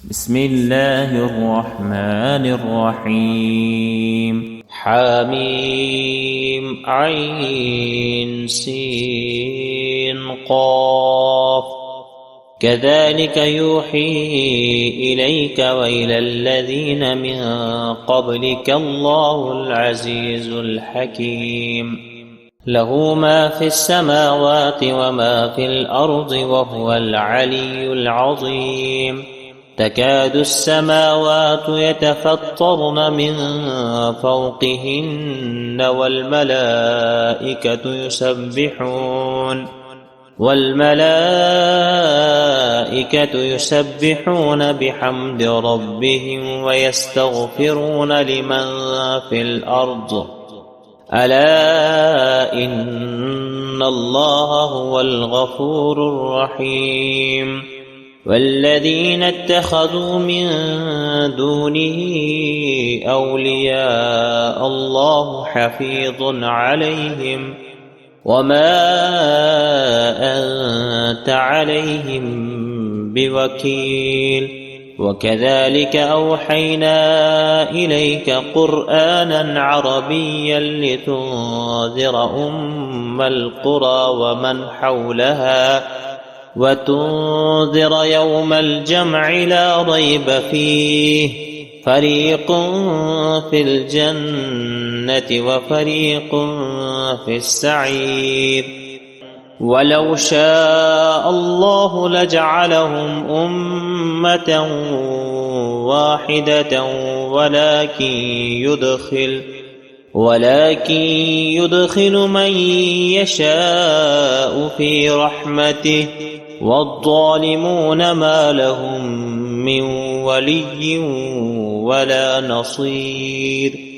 بسم الله الرحمن الرحيم. حميم عين سين قاف. كذلك يوحي إليك وإلى الذين من قبلك الله العزيز الحكيم. له ما في السماوات وما في الأرض وهو العلي العظيم. تكاد السماوات يتفطرن من فوقهن والملائكة يسبحون بحمد ربهم ويستغفرون لمن في الأرض. ألا إن الله هو الغفور الرحيم. والذين اتخذوا من دونه أولياء الله حفيظ عليهم وما أنت عليهم بوكيل. وكذلك أوحينا إليك قرآنا عربيا لتنذر أم القرى ومن حولها وتنذر يوم الجمع لا ريب فيه. فريق في الجنة وفريق في السعير. ولو شاء الله لجعلهم أمة واحدة ولكن يدخل من يشاء في رحمته. والظالمون ما لهم من ولي ولا نصير.